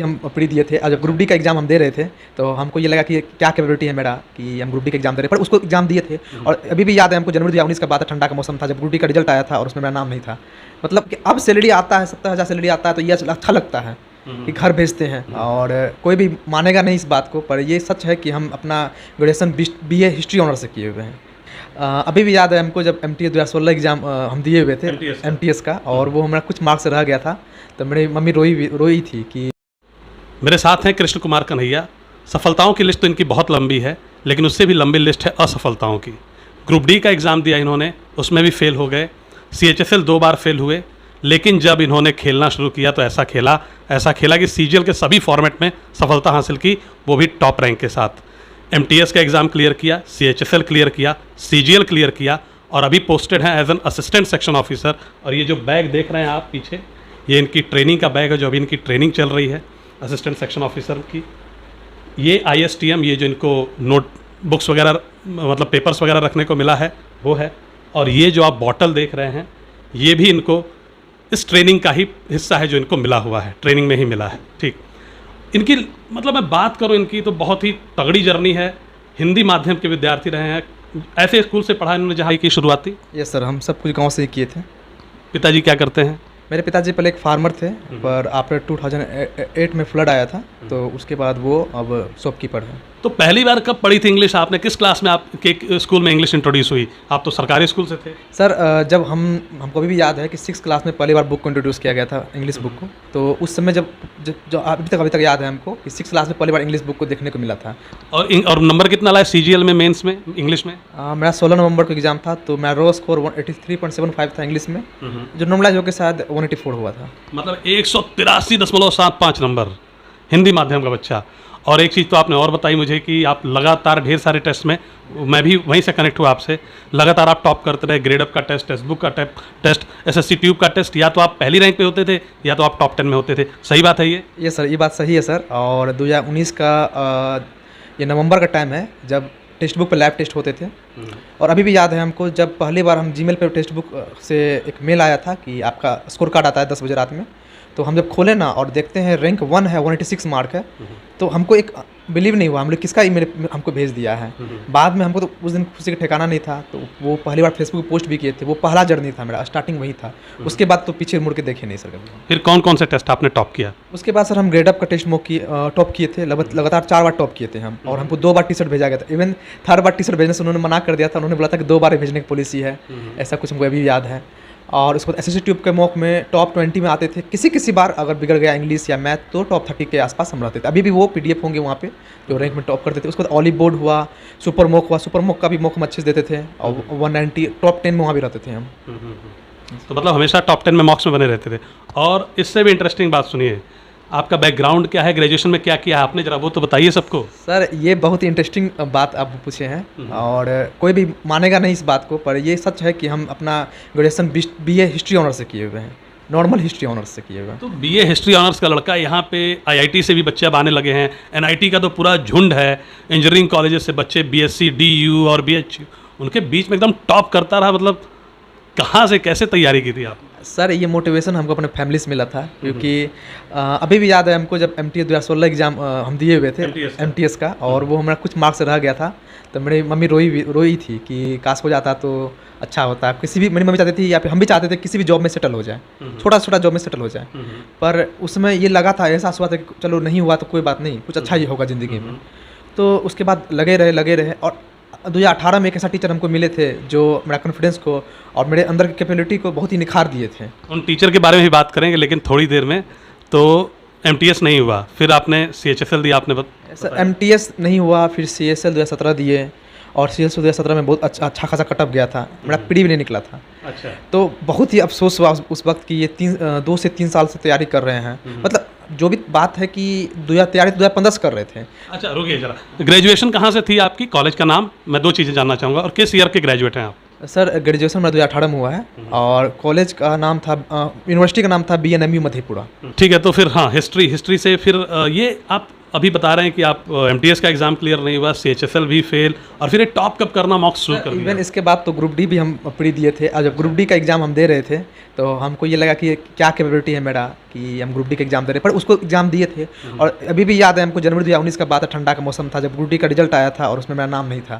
हम प्री दिए थे और जब ग्रुप डी का एग्ज़ाम हम दे रहे थे तो हमको ये लगा कि क्या कैपेबिलिटी है मेरा कि हम ग्रुप डी का एग्ज़ाम दे रहे हैं, पर उसको एग्ज़ाम दिए थे। और अभी भी याद है हमको, जनवरी 2019 का बात है, ठंडा का मौसम था, जब ग्रुप डी का रिजल्ट आया था और उसमें मेरा नाम नहीं था। मतलब कि अब सैलरी आता है, 70,000 सैलरी आता है तो ये अच्छा लगता है कि घर भेजते हैं, और कोई भी मानेगा नहीं इस बात को, पर ये सच है कि हम अपना ग्रेजुएशन BA हिस्ट्री ऑनर से किए हुए हैं। अभी भी याद है हमको, जब MTS 2016 एग्ज़ाम हम दिए हुए थे MTS का, और वो हमारा कुछ मार्क्स रह गया था, तो मेरी मम्मी रोई थी कि मेरे साथ हैं कृष्ण कुमार कन्हैया। सफलताओं की लिस्ट तो इनकी बहुत लंबी है, लेकिन उससे भी लंबी लिस्ट है असफलताओं की। ग्रुप डी का एग्ज़ाम दिया इन्होंने, उसमें भी फेल हो गए। CHSL 2 बार फेल हुए, लेकिन जब इन्होंने खेलना शुरू किया तो ऐसा खेला कि CGL के सभी फॉर्मेट में सफलता हासिल की, वो भी टॉप रैंक के साथ। MTS का एग्ज़ाम क्लियर किया, CHSL क्लियर किया, CGL क्लियर किया, और अभी पोस्टेड हैं as an assistant section officer. और ये जो बैग देख रहे हैं आप पीछे, ये इनकी ट्रेनिंग का बैग है, जो अभी इनकी ट्रेनिंग चल रही है असिस्टेंट सेक्शन ऑफिसर की। ये ISTM, ये जो इनको नोट बुक्स वगैरह मतलब पेपर्स वगैरह रखने को मिला है वो है। और ये जो आप बॉटल देख रहे हैं, ये भी इनको इस ट्रेनिंग का ही हिस्सा है जो इनको मिला हुआ है, ट्रेनिंग में ही मिला है। ठीक, इनकी मतलब मैं बात करूं इनकी तो बहुत ही तगड़ी जर्नी है। हिंदी माध्यम के विद्यार्थी रहे हैं, ऐसे स्कूल से पढ़ा इन्होंने जहाँ की शुरुआत थी। यस सर, हम सब कुछ गाँव से ही किए थे। पिताजी क्या करते हैं? मेरे पिताजी पहले एक फार्मर थे, पर आफ्टर 2008 में फ्लड आया था, तो उसके बाद वो अब शॉपकीपर है। तो पहली बार कब पढ़ी थी इंग्लिश आपने? किस क्लास में आपके स्कूल में इंग्लिश इंट्रोड्यूस हुई? आप तो सरकारी स्कूल से थे। सर जब हमको अभी भी याद है कि 6th क्लास में पहली बार बुक को इंट्रोड्यूस किया गया था, इंग्लिश बुक को। तो उस समय जब जो अभी तक याद है हमको कि 6th क्लास में पहली बार इंग्लिश बुक को देखने को मिला था। और नंबर कितना लाया CGL में, मेंस में, इंग्लिश में? मेरा 16 नवंबर को एग्जाम था, तो मेरा रो स्कोर 183.75 था इंग्लिश में, जो नॉर्मलाइज होकर शायद 184 हुआ था। मतलब 183.75 नंबर, हिंदी माध्यम का बच्चा। और एक चीज़ तो आपने और बताई मुझे कि आप लगातार ढेर सारे टेस्ट में, मैं भी वहीं से कनेक्ट हुआ आपसे, लगातार आप टॉप करते रहे। ग्रेड अप का टेस्ट, टेक्स्ट बुक का टेस्ट, SSC ट्यूब का टेस्ट, या तो आप पहली रैंक पे होते थे या तो आप टॉप 10 में होते थे। सही बात है ये सर, ये बात सही है सर। और 2019 का ये नवंबर का टाइम है जब टेक्स्ट बुक पर लैब टेस्ट होते थे। और अभी भी याद है हमको, जब पहली बार हम जीमेल पे टेक्स्ट बुक से एक मेल आया था कि आपका स्कोर कार्ड आता है 10 बजे रात में, तो हम जब खोले ना और देखते हैं रैंक 1 है, 186 मार्क है, तो हमको एक बिलीव नहीं हुआ, हम लोग किसका ईमेल हमको भेज दिया है। बाद में हमको तो उस दिन खुशी का ठिकाना नहीं था, तो वो पहली बार फेसबुक पे पोस्ट भी किए थे। वो पहला जर्नी था मेरा, स्टार्टिंग वही था। उसके बाद तो पीछे मुड़ के देखे नहीं सर कभी। फिर कौन कौन से टेस्ट आपने टॉप किया? उसके बाद सर हम ग्रेड अप का टेस्ट टॉप किए थे, लगातार 4 बार टॉप किए थे हम। और हमको 2 बार टी-शर्ट भेजा गया था। इवन 3rd बार टी-शर्ट भेजने से उन्होंने मना कर दिया था। उन्होंने बोला था कि 2 बार भेजने की पॉलिसी है, ऐसा कुछ हमको अभी याद है। और उसके बाद SSC ट्यूब के मॉक में टॉप 20 में आते थे। किसी बार अगर बिगड़ गया इंग्लिश या मैथ तो टॉप 30 के आसपास हम रहते थे। अभी भी वो PDF होंगे वहाँ पे जो रैंक में टॉप करते थे। उसके बाद ऑलिव बोर्ड हुआ, सुपर मॉक हुआ। सुपर मॉक का भी मॉक हम अच्छे से देते थे, और 190 टॉप 10 में वहाँ भी रहते थे हम। तो मतलब हमेशा टॉप 10 में मॉक्स में बने रहते थे। और इससे भी इंटरेस्टिंग बात सुनिए, आपका बैकग्राउंड क्या है, ग्रेजुएशन में क्या किया है आपने, जरा वो तो बताइए सबको। सर ये बहुत ही इंटरेस्टिंग बात आप पूछे हैं, और कोई भी मानेगा नहीं इस बात को, पर ये सच है कि हम अपना ग्रेजुएशन BA हिस्ट्री ऑनर से किए हुए हैं, नॉर्मल हिस्ट्री ऑनर्स से किए हुए हैं। तो BA हिस्ट्री ऑनर्स का लड़का यहाँ पे IIT से भी बच्चे अब आने लगे हैं, NIT का तो पूरा झुंड है, इंजीनियरिंग कॉलेजेस से बच्चे BSc DU और BHU, उनके बीच में एकदम टॉप करता रहा। मतलब कहाँ से कैसे तैयारी की थी आप? सर ये मोटिवेशन हमको अपने फैमिली से मिला था, क्योंकि अभी भी याद है हमको, जब MTS 2016 एग्ज़ाम हम दिए हुए थे MTS का, और वो हमारा कुछ मार्क्स रह गया था, तो मेरी मम्मी रोई थी कि काश हो जाता तो अच्छा होता। मेरी मम्मी चाहती थी, या फिर हम भी चाहते थे किसी भी जॉब में सेटल हो जाए, छोटा जॉब में सेटल हो जाए। पर उसमें ये लगा था, एहसास हुआ था कि चलो नहीं हुआ तो कोई बात नहीं, कुछ अच्छा ही होगा ज़िंदगी में। तो उसके बाद लगे रहे। और 2018 में एक ऐसा टीचर हमको मिले थे जो मेरा कॉन्फिडेंस को और मेरे अंदर की कैपेबिलिटी को बहुत ही निखार दिए थे। उन टीचर के बारे में भी बात करेंगे, लेकिन थोड़ी देर में। तो MTS नहीं हुआ, फिर आपने CHSL दिया आपने सर MTS नहीं हुआ, फिर CSL 2017 दिए, और CSL 2017 में बहुत अच्छा खासा कटअप गया था, मेरा प्री भी नहीं निकला था। अच्छा। तो बहुत ही अफसोस हुआ उस वक्त कि ये 2 से 3 साल से तैयारी कर रहे हैं। मतलब जो भी बात है कि तैयारी 2015 से कर रहे थे। अच्छा रुकिए जरा, ग्रेजुएशन कहाँ से थी आपकी, कॉलेज का नाम? मैं 2 चीज़ें जानना चाहूँगा। और किस ईयर के ग्रेजुएट हैं आप? सर ग्रेजुएशन मेरा 2018 में हुआ है, और कॉलेज का नाम था, यूनिवर्सिटी का नाम था BNMU मधेपुरा। ठीक है, तो फिर हाँ, हिस्ट्री से फिर ये आप अभी बता रहे हैं कि आप एमटीएस का एग्ज़ाम क्लियर नहीं हुआ, सीएचएसएल भी फेल, और फिर एक टॉप कप करना मॉक्स शुरू कर दिया। इवन इसके बाद तो ग्रुप डी भी हम प्री दिए थे, और जब ग्रुप डी का एग्ज़ाम हम दे रहे थे तो हमको ये लगा कि क्या कैपेबिलिटी है मेरा कि हम ग्रुप डी का एग्ज़ाम दे रहे हैं, पर उसको एग्ज़ाम दिए थे। और अभी भी याद है हमको, जनवरी 2019 का बात है, ठंडा का मौसम था, जब ग्रुप डी का रिजल्ट आया था और उसमें मेरा नाम नहीं था।